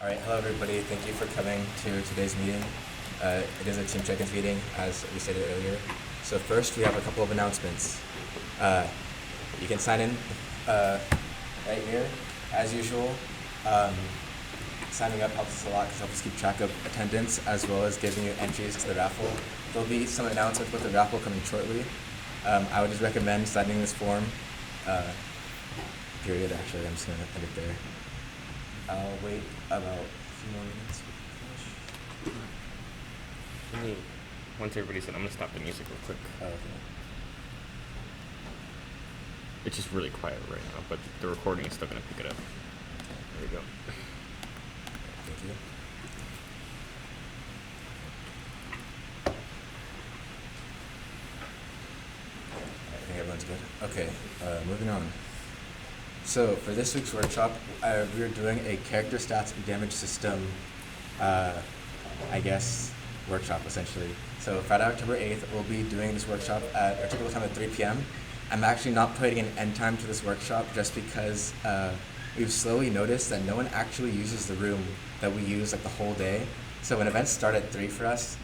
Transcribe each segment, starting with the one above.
All right, hello everybody. Thank you for coming to today's meeting. It is a Team Check-ins meeting, as we stated earlier. So first, we have a couple of announcements. Uh, you can sign in right here, as usual. Um, Signing up helps us a lot because it helps us keep track of attendance as well as giving you entries to the raffle. There'll be some announcements with the raffle coming shortly. I would just recommend signing this form. Period. Actually, I'm just gonna end it there. I'll wait about a few more minutes. Once everybody's in, I'm gonna stop the music real quick. Oh, okay. It's just really quiet right now, but the recording is still gonna pick it up. There we go. Thank you. I think everyone's good. Okay, moving on. So for this week's workshop, we're doing a character stats and damage system, workshop essentially. So Friday, October 8th, we'll be doing this workshop at our typical time at 3 p.m. I'm actually not putting an end time to this workshop just because we've slowly noticed that no one actually uses the room that we use like the whole day. So when events start at 3 for us,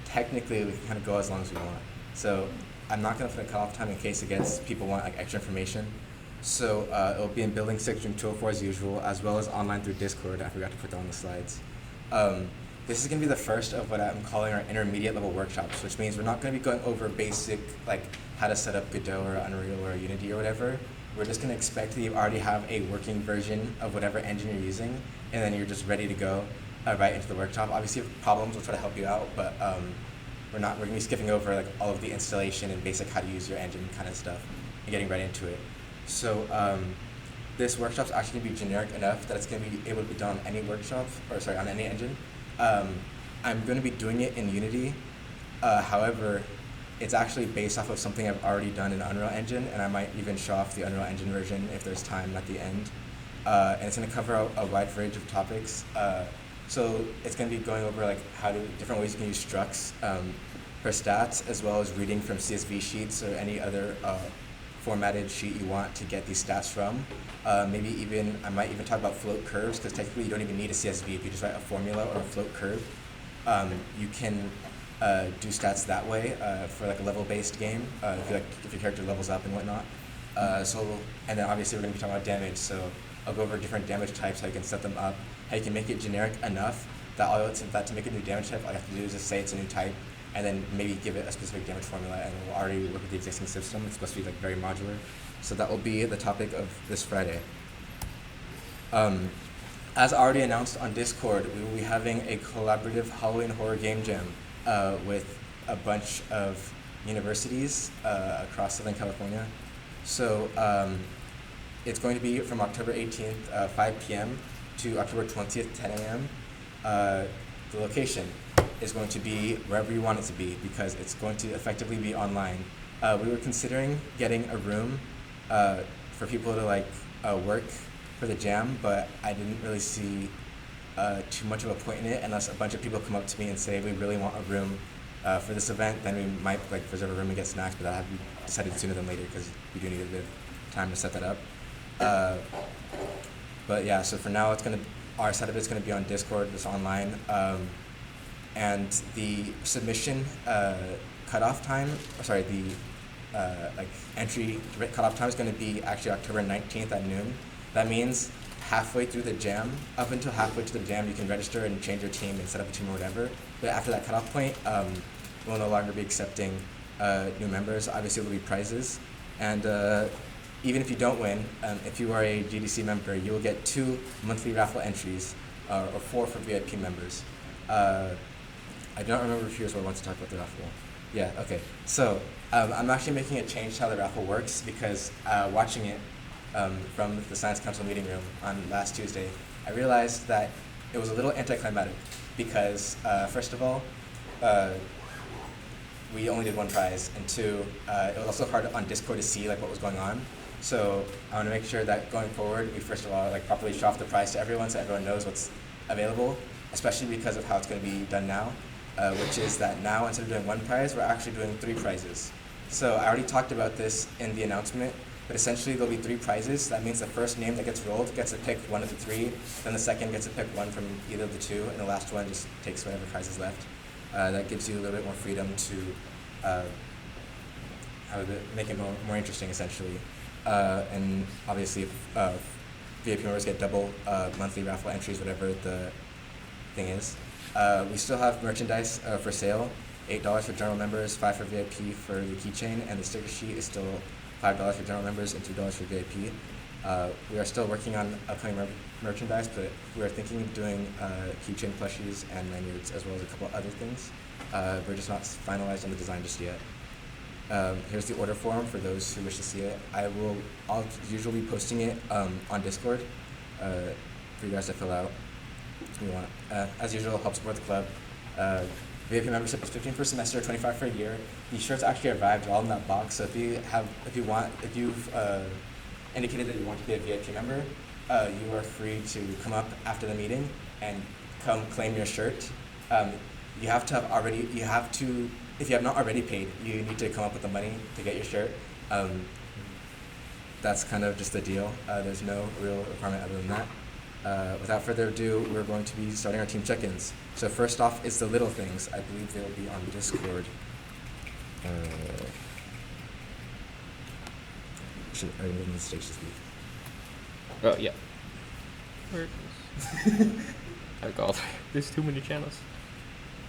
technically we can kind of go as long as we want. So I'm not going to put a cutoff time in case people want like extra information. So it'll be in Building 6, Room 204 as usual, as well as online through Discord. I forgot to put that on the slides. This is going to be the first of what I'm calling our intermediate level workshops, which means we're not going to be going over basic, like how to set up Godot or Unreal or Unity or whatever. We're just going to expect that you already have a working version of whatever engine you're using, and then you're just ready to go right into the workshop. Obviously, if you have problems, we'll try to help you out, but we're going to be skipping over like all of the installation and basic how to use your engine kind of stuff and getting right into it. So this workshop's actually going to be generic enough that it's going to be able to be done on any on any engine. I'm going to be doing it in Unity. However, it's actually based off of something I've already done in Unreal Engine, and I might even show off the Unreal Engine version if there's time at the end. And it's going to cover a wide range of topics. So it's going to be going over like different ways you can use structs for stats, as well as reading from CSV sheets or any other formatted sheet you want to get these stats from. I might even talk about float curves, because technically you don't even need a CSV. If you just write a formula or a float curve, you can do stats that way for like a level-based game, if your character levels up and whatnot. And then obviously we're going to be talking about damage, so I'll go over different damage types, how you can set them up, how you can make it generic enough that to make a new damage type, all you have to do is just say it's a new type, and then maybe give it a specific damage formula, and we'll already work with the existing system. It's supposed to be like very modular. So that will be the topic of this Friday. As already announced on Discord, we will be having a collaborative Halloween horror game jam with a bunch of universities across Southern California. So it's going to be from October 18th, 5 p.m. to October 20th, 10 a.m. The location is going to be wherever you want it to be, because it's going to effectively be online. We were considering getting a room for people to work for the jam, but I didn't really see too much of a point in it unless a bunch of people come up to me and say we really want a room for this event. Then we might reserve a room and get snacks, but that'll have to be decided sooner than later because we do need a bit of time to set that up. But yeah, so for now our setup is gonna be on Discord, it's online. And the submission cutoff time, entry cutoff time is going to be actually October 19th at noon. That means halfway through the jam, up until halfway to the jam, you can register and change your team and set up a team or whatever. But after that cutoff point, we'll no longer be accepting new members. Obviously, there will be prizes. And even if you don't win, if you are a GDC member, you will get 2 monthly raffle entries, or 4 for VIP members. I don't remember if Here's what wants to talk about the raffle. Yeah, okay. So I'm actually making a change to how the raffle works, because watching it from the Science Council meeting room on last Tuesday, I realized that it was a little anticlimactic because, first of all, we only did 1 prize, and 2, it was also hard on Discord to see what was going on. So I want to make sure that going forward, we first of all properly show off the prize to everyone so everyone knows what's available, especially because of how it's going to be done now. Which is that now instead of doing 1 prize, we're actually doing 3 prizes. So I already talked about this in the announcement, but essentially there'll be 3 prizes. That means the first name that gets rolled gets to pick one of the 3, then the second gets to pick one from either of the 2, and the last one just takes whatever prize is left. That gives you a little bit more freedom to make it more interesting, essentially. And obviously, VIP members get double monthly raffle entries, whatever the thing is. We still have merchandise for sale. $8 for general members, $5 for VIP for the keychain, and the sticker sheet is still $5 for general members and $2 for VIP. We are still working on upcoming merchandise, but we are thinking of doing keychain plushies and lanyards as well as a couple other things. We're just not finalized on the design just yet. Here's the order form for those who wish to see it. I'll usually be posting it on Discord for you guys to fill out if you want. As usual, help support the club. VIP membership is $15 per semester, $25 for a year. These shirts actually arrived all in that box. So if you've indicated that you want to be a VIP member, you are free to come up after the meeting and come claim your shirt. If you have not already paid, you need to come up with the money to get your shirt. That's kind of just the deal. There's no real requirement other than that. Without further ado, we're going to be starting our team check-ins. So first off is the little things. I believe they will be on Discord. I made a mistake to speak. Oh, yeah. Where it is. I got there's too many channels.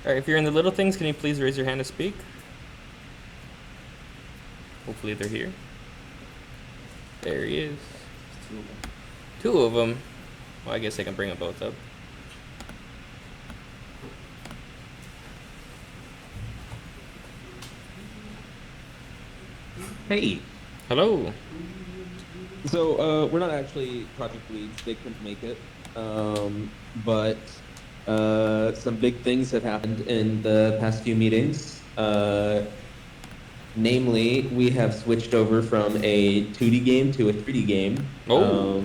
Alright, if you're in the little things, can you please raise your hand to speak? Hopefully they're here. There he is. 2 of them. Well, I guess I can bring them both up. Hey. Hello. So we're not actually project leads. They couldn't make it. But some big things have happened in the past few meetings. Namely, we have switched over from a 2D game to a 3D game. Oh.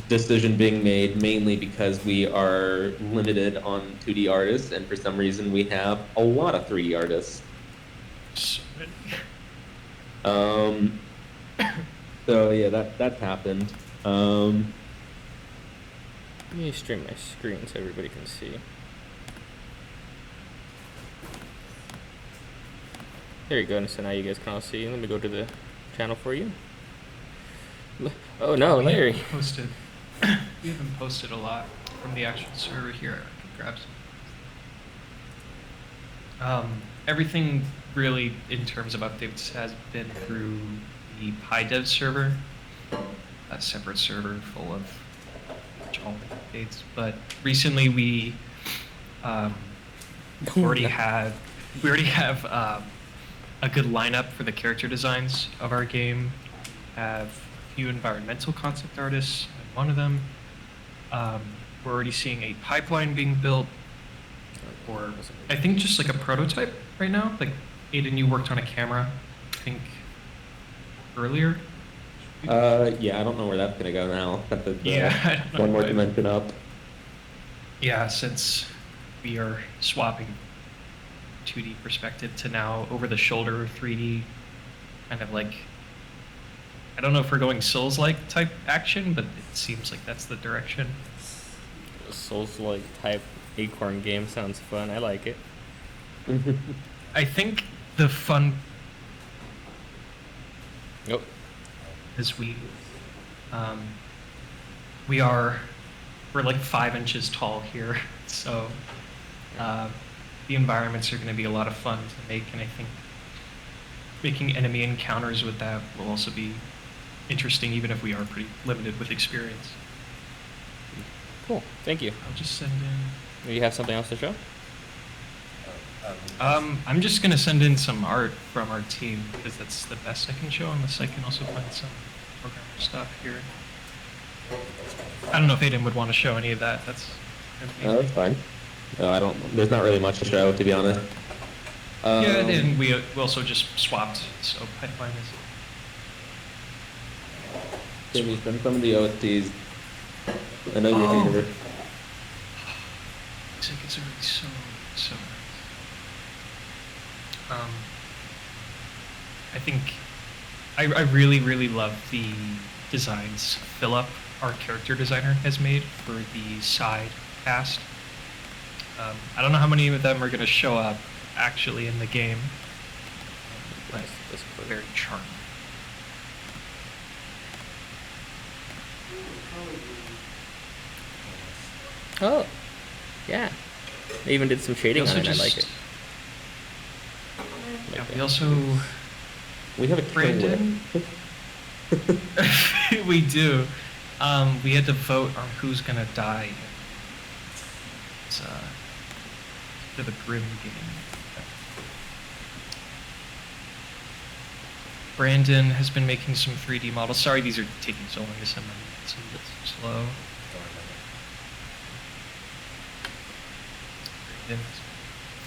Decision being made mainly because we are limited on 2D artists, and for some reason we have a lot of 3D artists. So yeah, that's happened. Let me stream my screen so everybody can see. There you go, so now you guys can all see. Let me go to the channel for you. Oh no, Larry. We haven't posted a lot from the actual server here. I can grab some. Everything really, in terms of updates, has been through the PyDev server, a separate server full of all the updates. But recently, we already have a good lineup for the character designs of our game. Have a few environmental concept artists, and one of them. We're already seeing a pipeline being built, or I think just like a prototype right now. Like Aiden, you worked on a camera, I think earlier. Yeah, I don't know where that's gonna go now. That's I don't know one more why. dimension up. Yeah, since we are swapping 2D perspective to now over the shoulder 3D, kind of like, I don't know if we're going Souls-like type action, but it seems like that's the direction. Souls-like type Acorn game sounds fun. I like it. I think the fun Nope. is we're like 5 inches tall here, so the environments are going to be a lot of fun to make, and I think making enemy encounters with that will also be interesting, even if we are pretty limited with experience. Cool. Thank you. I'll just send in. Do you have something else to show? I'm just gonna send in some art from our team because that's the best I can show, unless I can also find some programmer stuff here. I don't know if Aiden would want to show any of that. That's That's fine. No, I don't. There's not really much to show, to be honest. yeah, and we also just swapped, so pipeline is. Jimmy's done some of the OSTs. I know you're here. Looks like it's already so nice. I think I really, really love the designs Philip, our character designer, has made for the side cast. I don't know how many of them are going to show up actually in the game, but That's cool. very charming. Oh, yeah. They even did some shading We on also it. I like it. just- Yeah, Like we that. also We have a Brandon. We do. We had to vote on who's gonna die. It's a bit of a grim game. Brandon has been making some 3D models. Sorry, these are taking so long to send them. It's a bit slow. Brandon is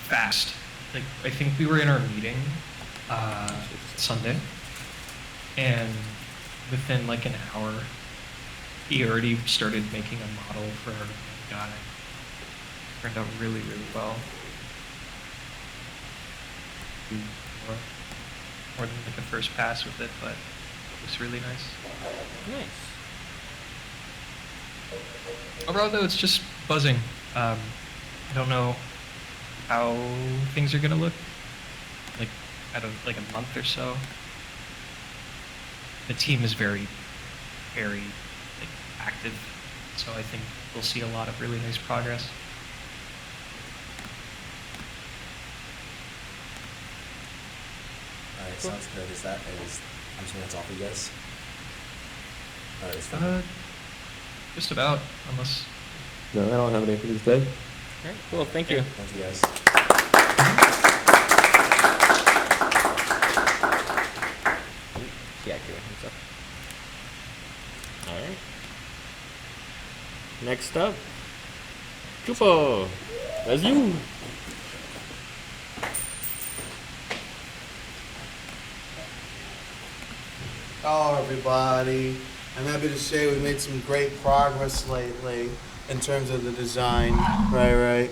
fast. Like, I think we were in our meeting Sunday, and within like an hour, he already started making a model for our guy. Turned out really, really well. More than like a first pass with it, but it was really nice. Nice. Overall, though, it's just buzzing. I don't know how things are gonna look like out of like a month or so. The team is very, very like active, so I think we'll see a lot of really nice progress. Alright, sounds good. I'm assuming that's all for you guys? Alright, it's fine. Just about, unless No, I don't have anything to say. All right, cool. Thank you. Thank you guys. Yeah, doing himself. All right. Next up, Chupo. That's you. Hello, everybody. I'm happy to say we made some great progress lately in terms of the design. Right.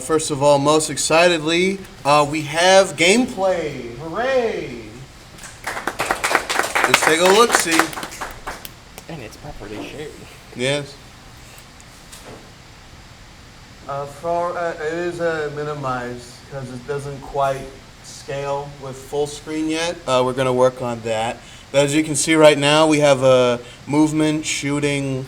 First of all, most excitedly, we have gameplay. Hooray! Let's take a look-see. And it's properly shared. Yes. It is minimized because it doesn't quite scale with full screen yet. We're going to work on that. But as you can see right now, we have a movement, shooting,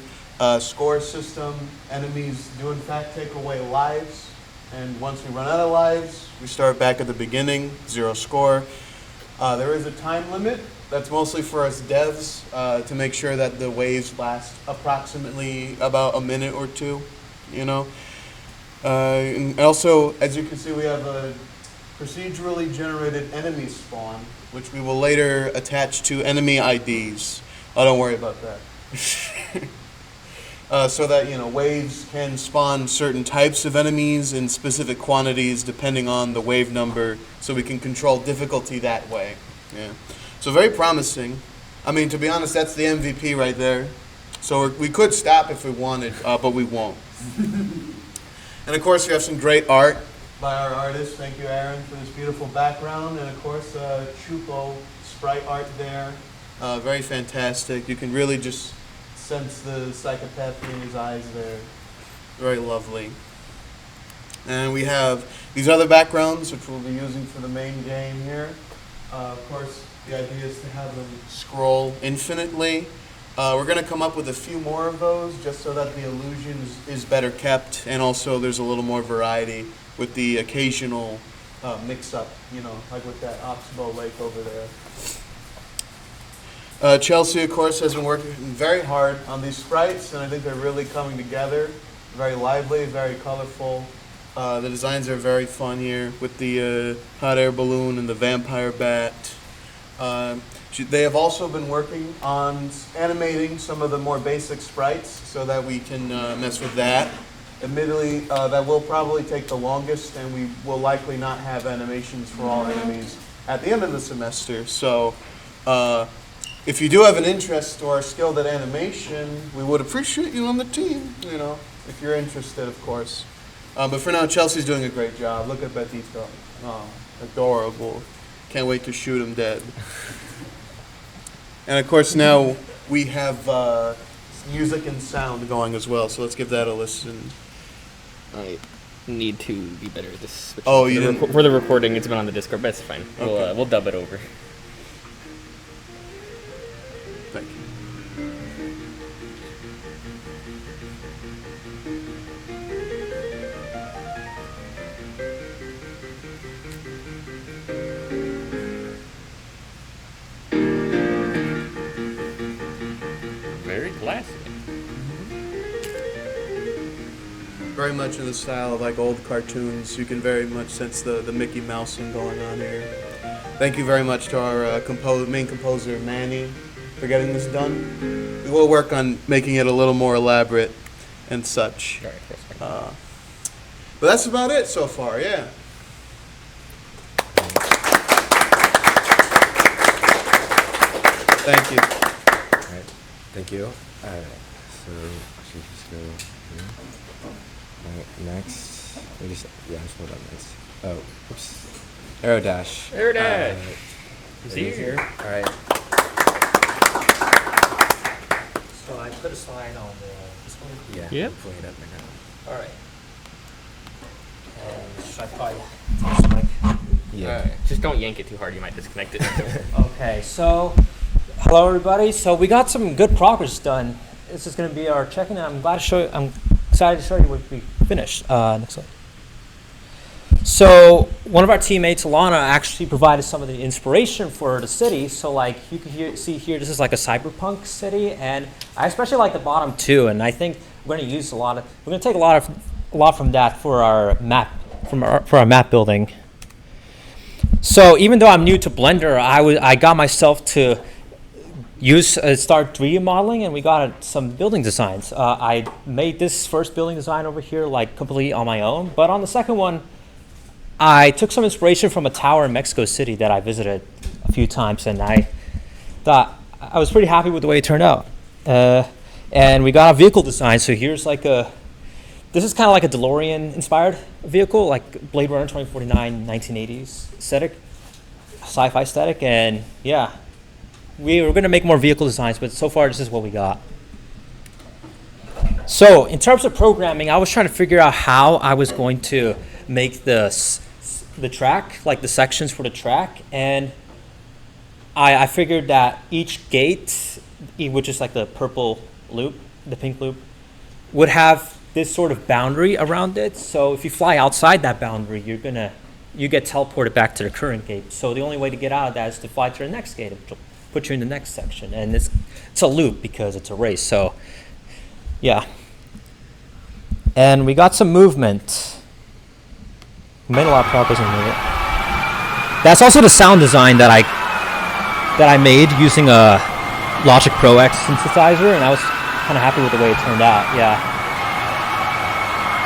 score system. Enemies do in fact take away lives. And once we run out of lives, we start back at the beginning, 0 score. There is a time limit. That's mostly for us devs to make sure that the waves last approximately about a minute or two, you know. And also, as you can see, we have a procedurally generated enemy spawn, which we will later attach to enemy IDs. Oh, don't worry about that. So that, you know, waves can spawn certain types of enemies in specific quantities depending on the wave number, so we can control difficulty that way. Yeah. So very promising. I mean, to be honest, that's the MVP right there. So we could stop if we wanted, but we won't. And of course, we have some great art by our artist. Thank you, Aaron, for this beautiful background. And of course, Chupo sprite art there. Very fantastic. You can really just sense the psychopathy in his eyes there. Very lovely. And we have these other backgrounds, which we'll be using for the main game here. Of course, the idea is to have them scroll infinitely. We're going to come up with a few more of those just so that the illusion is better kept, and also there's a little more variety with the occasional mix-up, you know, like with that Oxbow Lake over there. Chelsea, of course, has been working very hard on these sprites, and I think they're really coming together. Very lively, very colorful. The designs are very fun here with the hot air balloon and the vampire bat. They have also been working on animating some of the more basic sprites so that we can mess with that. Admittedly, that will probably take the longest, and we will likely not have animations for all enemies at the end of the semester. So if you do have an interest or are skilled at animation, we would appreciate you on the team, you know, if you're interested, of course. But for now, Chelsea's doing a great job. Look at Betito. Oh, adorable. Can't wait to shoot him dead. And of course now we have music and sound going as well, so let's give that a listen. I need to be better at this. Oh, you didn't- For the recording, it's been on the Discord, but it's fine. Okay. We'll dub it over. Thank you. Very classy. Very much in the style of like old cartoons. You can very much sense the Mickey Mousing going on here. Thank you very much to our main composer, Manny, for getting this done. We will work on making it a little more elaborate and such. All right, for a second. But that's about it so far, yeah. Thank you. All right. Thank you. All right. So should we just go here? All right. Next. Just hold on. Next. Oh, oops. Aerodash. Aerodash. Is See he here? All right. So I put a slide on this one. Yeah. Yep. I'm pulling it up right now. All right. And should I probably take this mic? Yeah. Just don't yank it too hard. You might disconnect it. Okay, so hello everybody. So we got some good progress done. This is going to be our check-in. I'm excited to show you what we finished. Next slide. So one of our teammates, Alana, actually provided some of the inspiration for the city. So like you can see here, this is like a cyberpunk city, and I especially like the bottom two. And I think we're going to use we're going to take a lot from that for our map, for our map building. So even though I'm new to Blender, I got myself to start 3D modeling, and we got some building designs. I made this first building design over here like completely on my own, but on the second one, I took some inspiration from a tower in Mexico City that I visited a few times, and I thought I was pretty happy with the way it turned out. And we got a vehicle design. So here's this is kind of like a DeLorean inspired vehicle, like Blade Runner 2049, 1980s aesthetic, sci-fi aesthetic, and yeah, we were going to make more vehicle designs, but so far this is what we got. So in terms of programming, I was trying to figure out how I was going to make the track, like the sections for the track, and I figured that each gate, which is like the purple loop, the pink loop, would have this sort of boundary around it. So if you fly outside that boundary, you get teleported back to the current gate. So the only way to get out of that is to fly to the next gate, which will put you in the next section. And it's a loop because it's a race. So yeah. And we got some movement. We made a lot of progress in movement. That's also the sound design that I made using a Logic Pro X synthesizer, and I was kind of happy with the way it turned out. Yeah.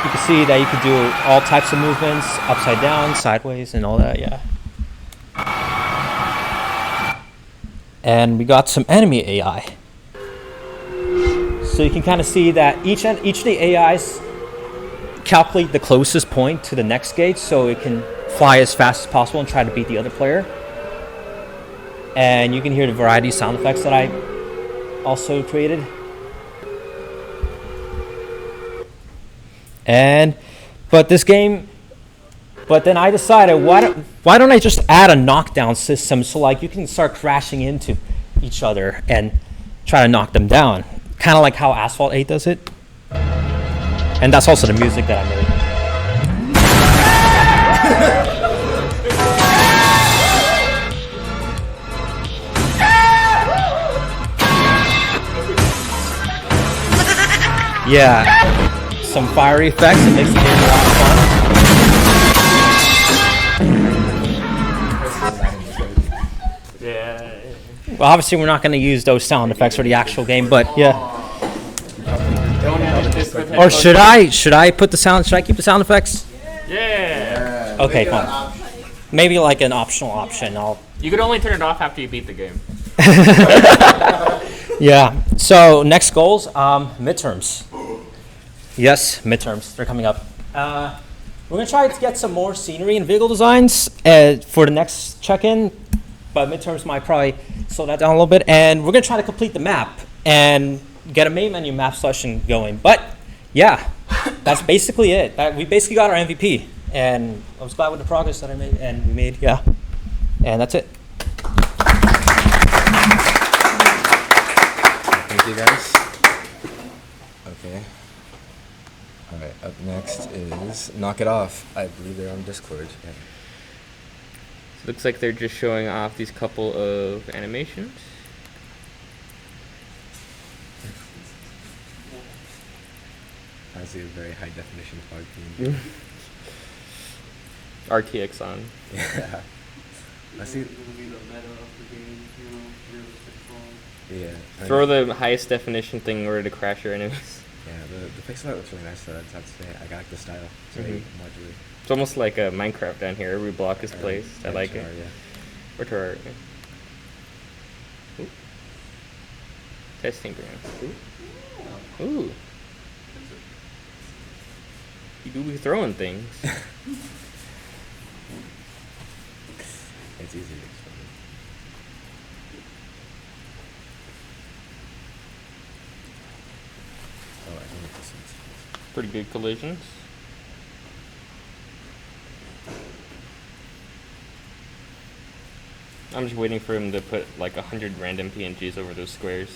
You can see that you can do all types of movements, upside down, sideways, and all that, yeah. And we got some enemy AI. So you can kind of see that each of the AIs calculate the closest point to the next gate, so it can fly as fast as possible and try to beat the other player. And you can hear the variety of sound effects that I also created. But then I decided, why don't I just add a knockdown system so like you can start crashing into each other and try to knock them down, kind of like how Asphalt 8 does it. And that's also the music that I made. Yeah. Some fiery effects. It makes the game a lot of fun. Yeah. Well, obviously we're not going to use those sound effects for the actual game, but yeah. Don't edit this with Or should I? Should I keep the sound effects? Yeah. Okay, fine. Maybe like an optional option. You could only turn it off after you beat the game. Yeah. So next goals, midterms. Yes, midterms. They're coming up. We're gonna try to get some more scenery and vehicle designs for the next check-in. but midterms might probably slow that down a little bit. And we're gonna try to complete the map and get a main menu map selection going. But yeah, that's basically it. We basically got our MVP, and I was glad with the progress that we made. Yeah, and that's it. Thank you guys. Okay. All right. Up next is Knock It Off. I believe they're on Discord. Yeah. Looks like they're just showing off these couple of animations. I see a very high definition fog theme. RTX on. Yeah. I see. Yeah. I Throw mean, the highest definition thing in order to crash your enemies. Yeah, the pixel art looks really nice though. I'd have to say. I like the style. It's very modular. It's almost like a Minecraft down here. Every block is placed. I like it. Yeah. Or Terraria. Ooh. Testing ground. Ooh. Ooh. You do be throwing things. It's easy to explain. Oh, I think this one's. Pretty good collisions. I'm just waiting for him to put like 100 random PNGs over those squares.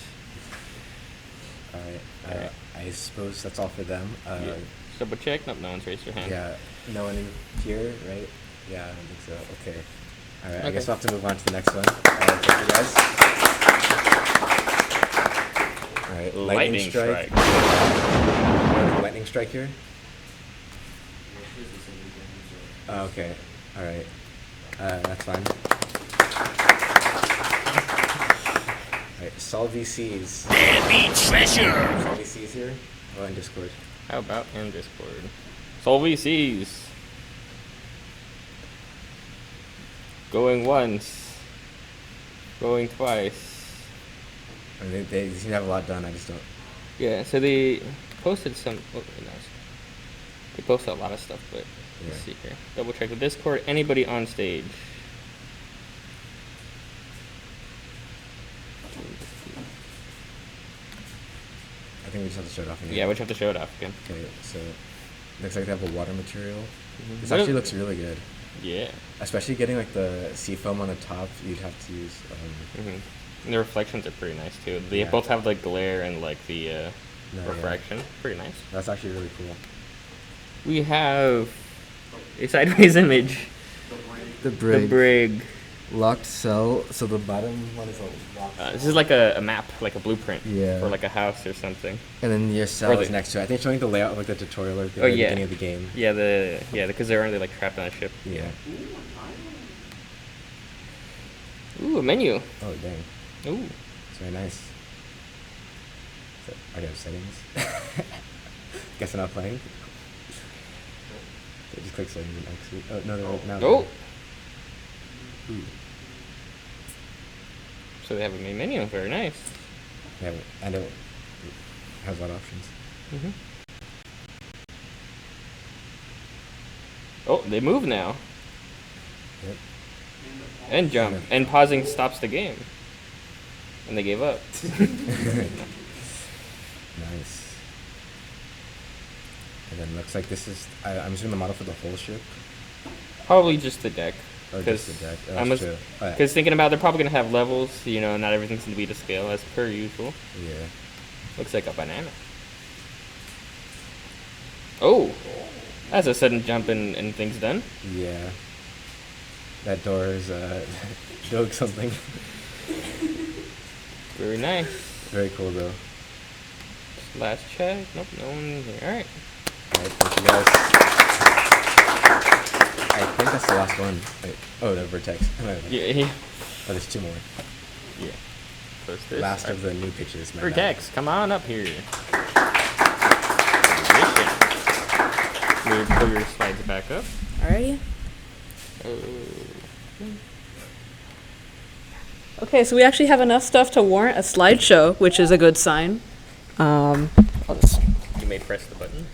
Alright. Alright. I suppose that's all for them. Yeah. Double check. Nope, no one's raised their hand. Yeah, no one in here, right? Yeah, I don't think so. Okay. Alright, I Okay. guess we'll have to move on to the next one. Thank you guys. Alright, Lightning Strike. Lightning Strike here? Oh, okay. Alright. That's fine. Alright, Solve VCs. Solve VCs here? Oh, in Discord. How about in Discord? Soul VCs. Going once. Going twice. I mean, they seem to have a lot done, I just don't. Yeah, so they posted some. Oh, nice. They posted a lot of stuff, but let's Yeah. see here. Double check the Discord. Anybody on stage? I think we just have to show it off again. Yeah, we just have to show it off again. Okay, so looks like they have a water material. This What actually if- looks really good. Yeah. Especially getting like the sea foam on the top, you'd have to use. And the reflections are pretty nice too. They Yeah. both have the glare and like the No, yeah. refraction. Pretty nice. That's actually really cool. We have a sideways image. The The brig. Locked cell. So the bottom one is a locked. This is like a map, like a blueprint Yeah. for like a house or something. And then your cell Or is the- next to it. I think showing the layout of like the tutorial or the Oh, yeah. beginning of the game. Yeah, because they're only like trapped on a ship. Yeah. Ooh, a menu. Oh dang. Ooh. It's very nice. So, I have settings. Guess I'm not playing. So just click settings and exit. Oh no, they're now. Oh. Ooh. So they have a main menu. Very nice. Yeah, and it has a lot of options. Mm-hmm. Oh, they move now. Yep. And jump. And pausing stops the game. And they gave up. Nice. And then looks like this is. I'm assuming the model for the whole ship. Probably just the deck. Or just the deck. Oh, I'm that's true. Oh, yeah. Because thinking about it, they're probably going to have levels. You know, not everything's going to be to scale as per usual. Yeah. Looks like a banana. Oh! That's a sudden jump and things done. Yeah. That door is doing something. Very nice. Very cool though. Last check. Nope, no one here. Alright. Alright, thank you guys. I think that's the last one. Wait. Oh, the vertex. Oh, Yeah. there's two more. Yeah. Post this. Last of the new pitches. my bad. Vertex, come on up here. Maybe pull your slides back up. Alrighty. Oh. Okay, so we actually have enough stuff to warrant a slideshow, which is a good sign. I'll just You may press the button.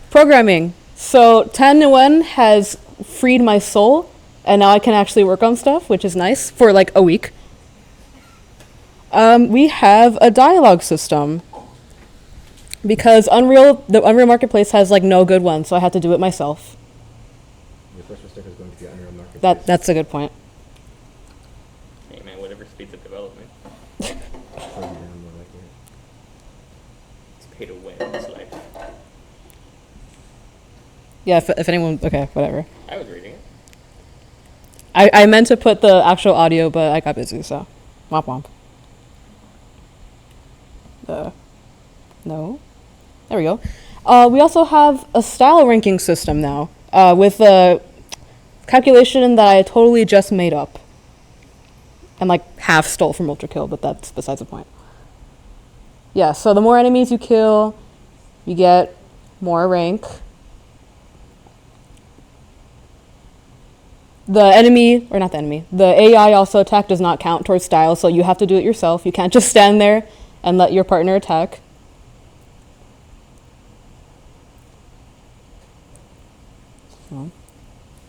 programming. So Tan Nguyen has freed my soul. and now I can actually work on stuff, which is nice for like a week. We have a dialogue system because the Unreal Marketplace has like no good one, so I had to do it myself. Your first mistake is going to be Unreal Marketplace. That's a good point. Hey man, whatever speeds up development. Slow you down more like it. It's pay to win in this life. Yeah, if anyone, okay, whatever. I was reading it. I meant to put the actual audio, but I got busy, so womp womp. No. There we go. We also have a style ranking system now with a calculation that I totally just made up. And like half stole from Ultra Kill, but that's besides the point. Yeah, so the more enemies you kill, you get more rank. The AI also attack does not count towards style, so you have to do it yourself. You can't just stand there and let your partner attack. So,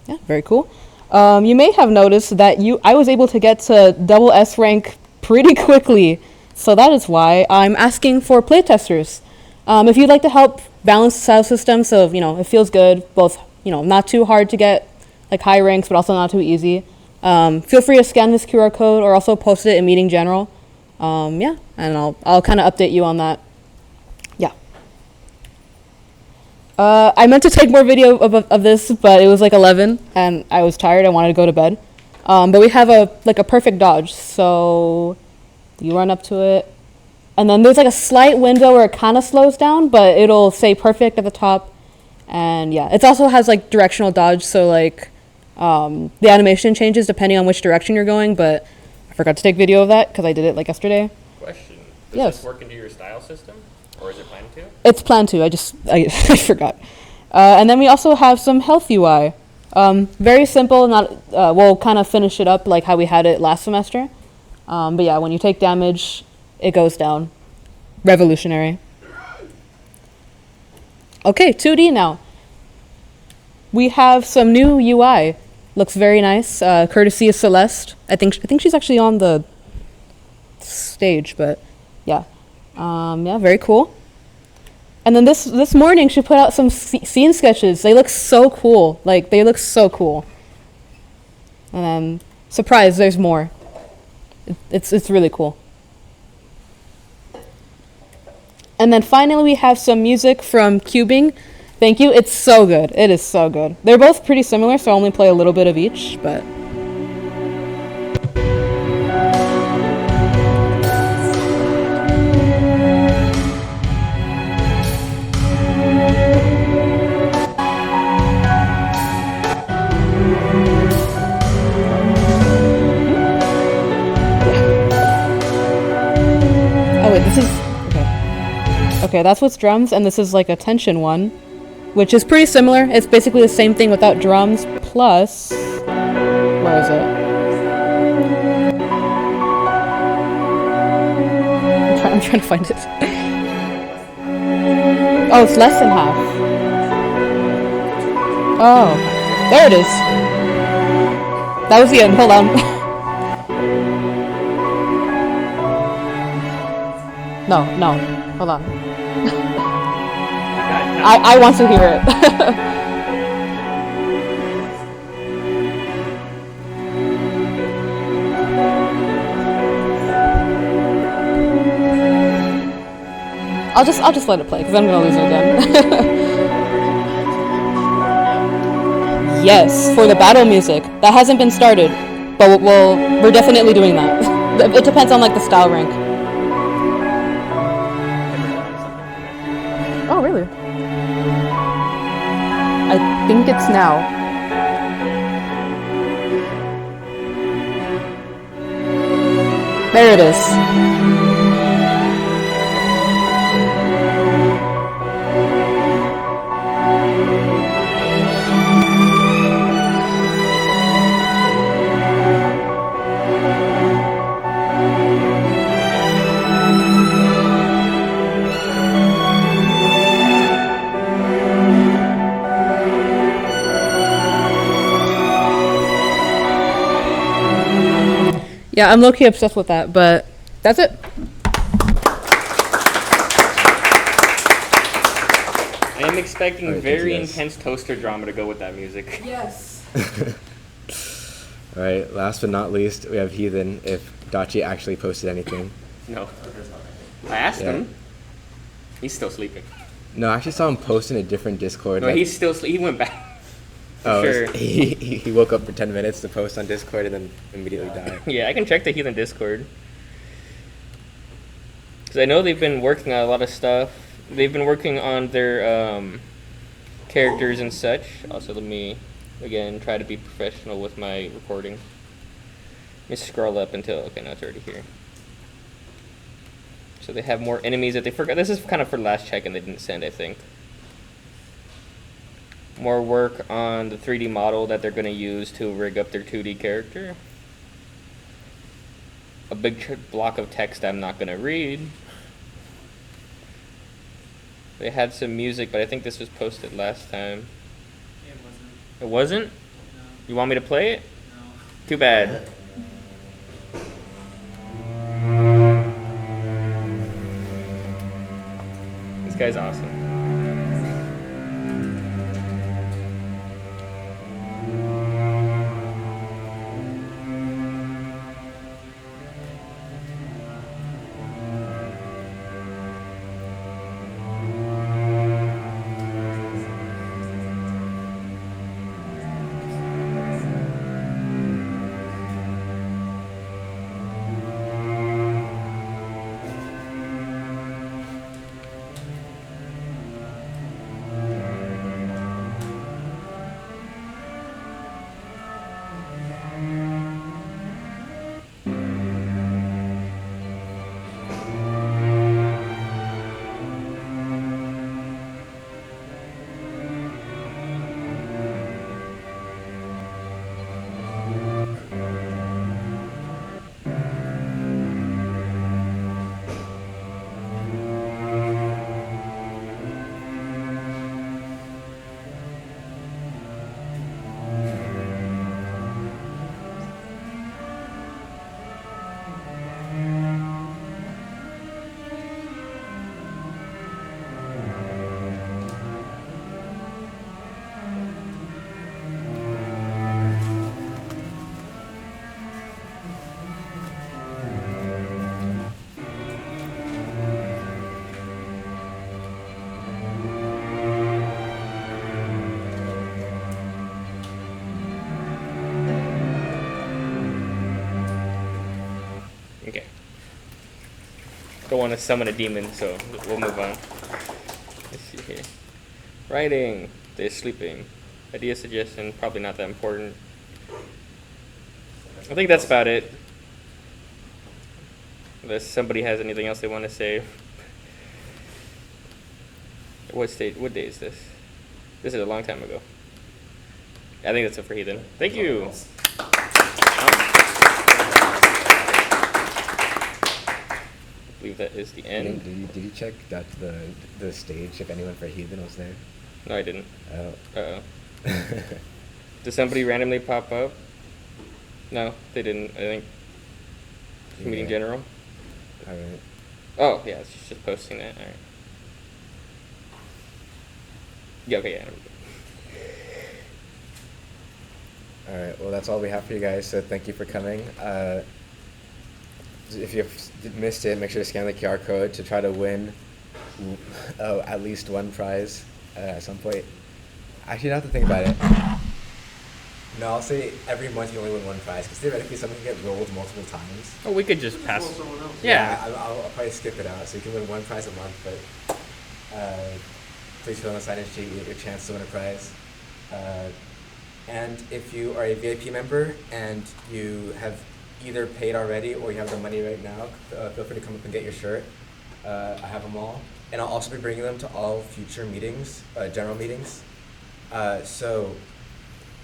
yeah, very cool. You may have noticed that I was able to get to double S rank pretty quickly, so that is why I'm asking for playtesters. If you'd like to help balance the style system so it feels good, both not too hard to get like high ranks, but also not too easy. Feel free to scan this QR code or also post it in Meeting General. Yeah, and I'll kind of update you on that. Yeah. I meant to take more video of this, but it was like 11, and I was tired. I wanted to go to bed. But we have a perfect dodge, so you run up to it, and then there's like a slight window where it kind of slows down, but it'll say perfect at the top. And yeah, it also has like directional dodge, so like the animation changes depending on which direction you're going, but I forgot to take video of that because I did it like yesterday. Question. Does Yes. this work into your style system? Or is it planned to? It's planned to, I forgot. And then we also have some health UI. Very simple, we'll kind of finish it up like how we had it last semester. But yeah, when you take damage, it goes down. Revolutionary. Okay, 2D now. We have some new UI. Looks very nice. Courtesy of Celeste. I think she's actually on the stage, but yeah. Yeah, very cool. And then this morning she put out some scene sketches. They look so cool. And then surprise, there's more. It's really cool. And then finally we have some music from Cubing. Thank you. It's so good. It is so good. They're both pretty similar, so I only play a little bit of each, but oh wait, this is okay. Okay, that's what's drums, and this is like a tension one, which is pretty similar. It's basically the same thing without drums, plus... Where is it? I'm trying to find it. Oh, it's less than half. Oh, there it is. That was the end. Hold on. No. Hold on. I want to hear it. I'll just let it play because I'm gonna lose it again. Yes, for the battle music. That hasn't been started, but we're definitely doing that. It depends on like the style rank. Oh, really? I think it's now. There it is. Yeah, I'm low-key obsessed with that, but that's it. I am expecting Alright, very thank you, guys. intense toaster drama to go with that music. Yes. All right. Last but not least, we have Heathen. If Dachi actually posted anything. No. I asked Yeah. him. He's still sleeping. No, I actually saw him post in a different Discord. No, like- he's still he went back. Oh, sure. he woke up for 10 minutes to post on Discord and then immediately died. Yeah, I can check the Heathen Discord. Because I know they've been working on a lot of stuff. They've been working on their characters and such. Also, let me, again, try to be professional with my recording. Let me scroll up until, okay, now it's already here. So they have more enemies that they forgot. This is kind of for last check and they didn't send, I think. More work on the 3D model that they're going to use to rig up their 2D character. A big block of text I'm not going to read. They had some music, but I think this was posted last time. It wasn't. It wasn't? No. You want me to play it? No. Too bad. This guy's awesome. Okay. Don't want to summon a demon, so we'll move on. Let's see here. Writing. They're sleeping. Idea suggestion, probably not that important. I think that's about it. Unless somebody has anything else they want to say. What day is this? This is a long time ago. I think that's it for Heathen. Thank you. I believe that is the end. Did you check that the stage if anyone for Heathen was there? No, I didn't. Oh. Uh-oh. Did somebody randomly pop up? No, they didn't. I think just meeting Yeah. general. All right. Oh, yeah, she's just posting that. All right. Yeah, okay, yeah. All right. Well, that's all we have for you guys. So thank you for coming. If you missed it, make sure to scan the QR code to try to win at least one prize at some point. Actually, not to think about it. No, I'll say every month you only win one prize because theoretically someone can get rolled multiple times. Oh, we could just pass. Someone else. Yeah. I'll probably skip it out so you can win one prize a month, but please fill in the sign-in sheet. You get your chance to win a prize. And if you are a VIP member and you have either paid already or you have the money right now, feel free to come up and get your shirt. I have them all. And I'll also be bringing them to all future meetings, general meetings. So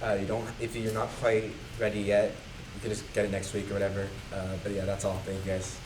you don't, if you're not quite ready yet, you can just get it next week or whatever. But yeah, that's all. Thank you guys.